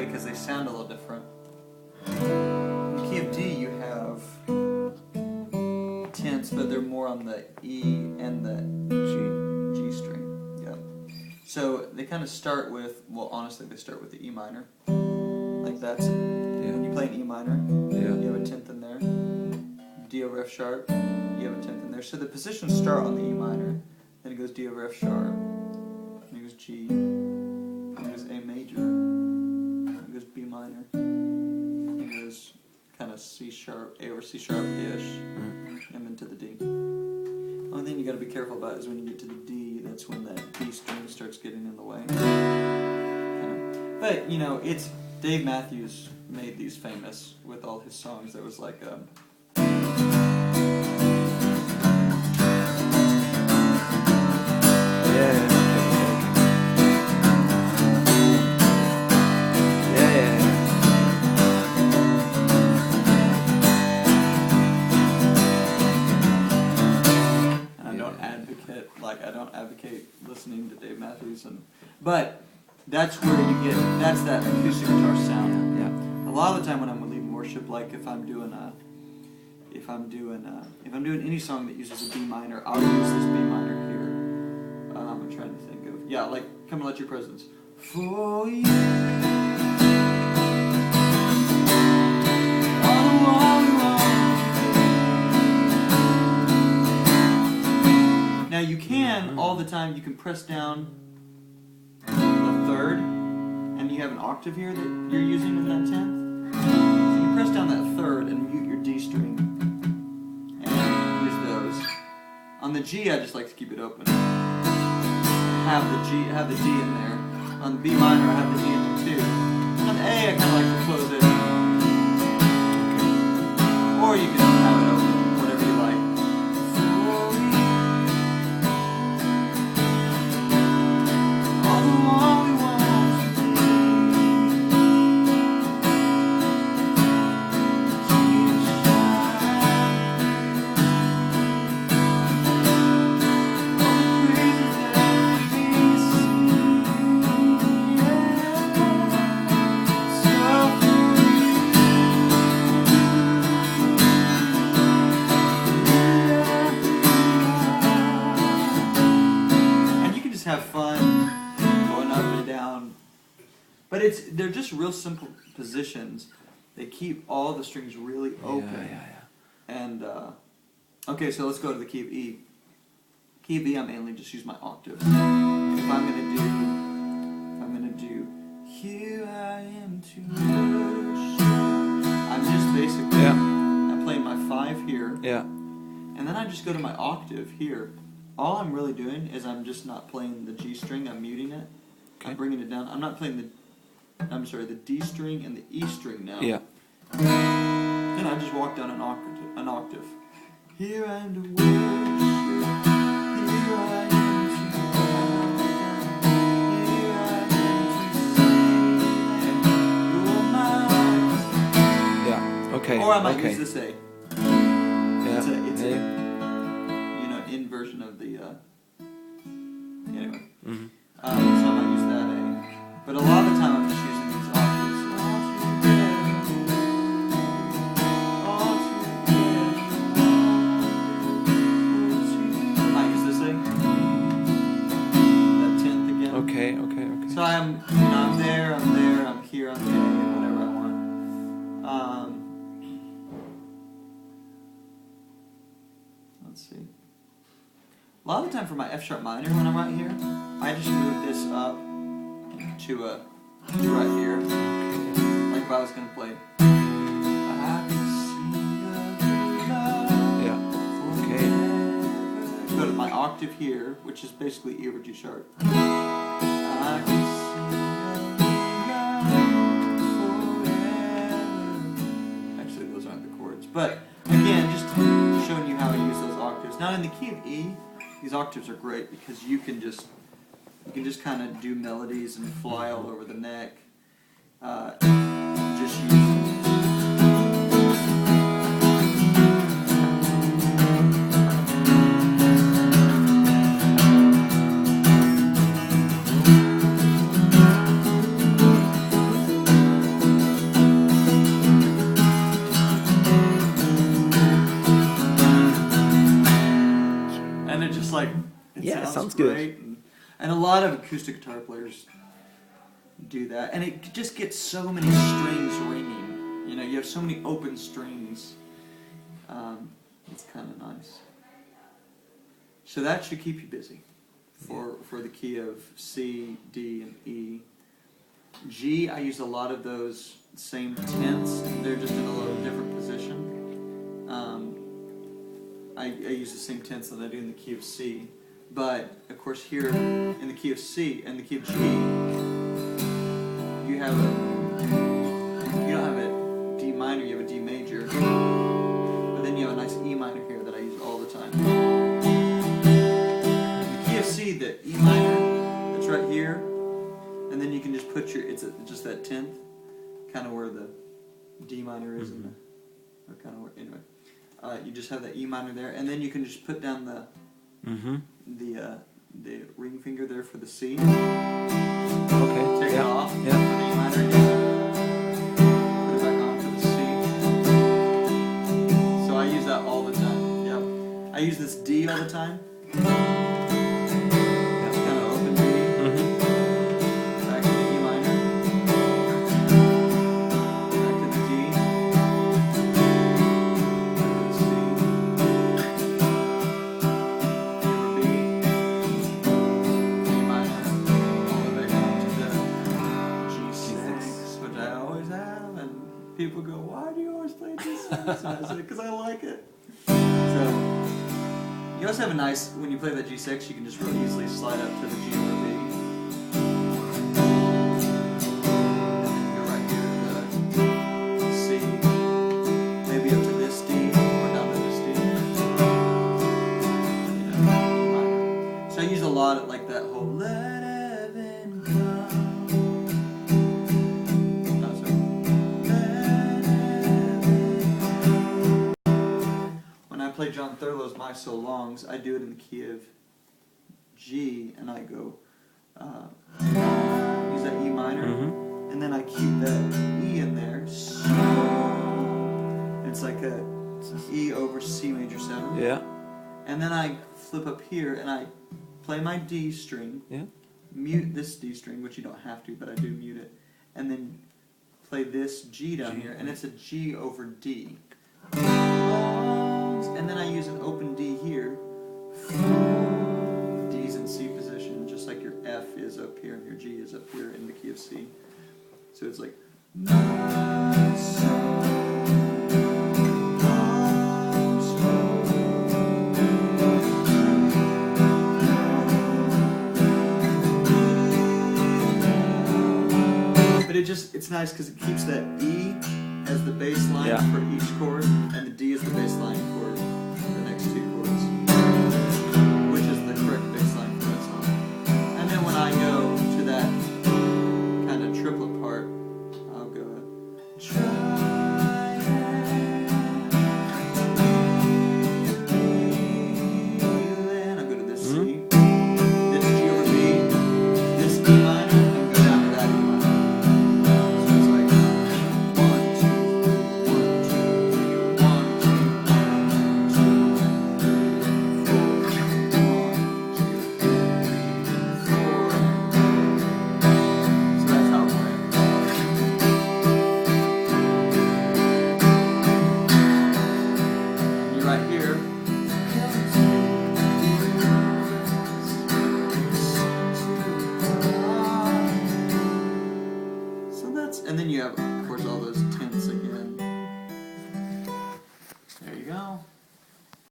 because they sound a little different. In the key of D, you have tenths, but they're more on the E and the G string. Yeah. So they kind of start with, well, honestly, they start with the E minor. Like that's it. Yeah. When you play an E minor, you have a tenth in there. D over F sharp, you have a tenth in there. So the positions start on the E minor, then it goes D over F sharp, then it goes G, then it goes A major, then it goes B minor, then it goes kind of C sharp, A over C sharp-ish, and then to the D. The only thing you got to be careful about is when you get to the D, that's when that D string starts getting in the way. But, you know, it's Dave Matthews made these famous with all his songs. There was like I don't advocate listening to Dave Matthews, but that's where you get, that's that acoustic guitar sound. Yeah. A lot of the time when I'm leading worship, like if I'm doing any song that uses a B minor, I'll use this B minor here. I'm trying to think of, like Come and Let Your Presence. For you. Now you can, all the time, you can press down the third, and you have an octave here that you're using in that tenth. So you can press down that third and mute your D string, and use those. On the G, I just like to keep it open. Have the D in there. On the B minor, I have the D in there too. On the A, I kind of like to close it. Or you can have it open, whatever you like. Have fun going up and down, but they're just real simple positions. They keep all the strings really open. And okay, so let's go to the key of E. Key of E, I mainly just use my octaves. If I'm gonna do Here I Am to Worship, I'm just basically I'm playing my 5 here, and then I just go to my octave here. All I'm really doing is I'm just not playing the G string, I'm muting it. Okay. I'm bringing it down. I'm not playing the D string and the E string now. Yeah. And I just walk down an octave. Here I am to worship, here I am to love, here I am to sing, you're mine. Yeah, okay. Or I might use this A. It's A. Version of the anyway. So I might use that A, but a lot of the time I'm just using these octaves. I might use this A, that 10th again. Okay. So I'm there, I'm here, I'm there, whatever I want. Let's see. A lot of the time for my F sharp minor when I'm right here, I just move this up to right here. Like if I was going to play. Go to my octave here, which is basically E over G sharp. Actually, those aren't the chords. But again, just showing you how I use those octaves. Now in the key of E, these octaves are great because you can just kind of do melodies and fly all over the neck. Just use them. sounds great. good. And a lot of acoustic guitar players do that, and it just gets so many strings ringing. You know, you have so many open strings. It's kind of nice. So that should keep you busy for the key of C, D, and E. G, I use a lot of those same tenths. They're just in a little different position. I use the same tenths that I do in the key of C. But, of course, here in the key of C and the key of G, you don't have a D minor, you have a D major. But then you have a nice E minor here that I use all the time. In the key of C, the E minor, that's right here. And then you can just put just that 10th, kind of where the D minor is, or kind of where, anyway. You just have the E minor there, and then you can just put down the ring finger there for the C. Okay. Take it off. Yeah. For the E minor again. Put it back on for the C. So I use that all the time. Yep. I use this D all the time. That's kind of open D. Back to the E minor. Back to the D. Back to the C. B. E minor. All the way down to the G6, which I always have, and people go, "Why do you always play G6?" And I say, "Because I like it." So you also have a nice, when you play that G6, you can just really easily slide up to the G over B. And then go right here to the C, maybe up to this D, or down to this D. So I use a lot of like that whole let heaven come. When I play John Thurlow's My So Longs, I do it in the key of G, and I go use that E minor, and then I keep that E in there. So it's like a E over C major 7. Yeah. And then I flip up here, and I play my D string, mute this D string, which you don't have to, but I do mute it, and then play this G down here, and it's a G over D. And then I use an open D here. D's in C position, just like your F is up here and your G is up here in the key of C. So it's like my soul. But it's nice because it keeps that E as the bass line for each chord, and the D is the bass line for the next two chords, which is the correct bass line for that song. And then when I go to that kind of triplet part, I'll go try and I'll go to this C, this G over B, this E minor, and go down to that E minor. So it's like 1, 2, 1, 2, 3, 1, 2, 1, 2, 3, 4. So that's how it works. And you're right here. So that's, and then you have, of course, all those tenths again.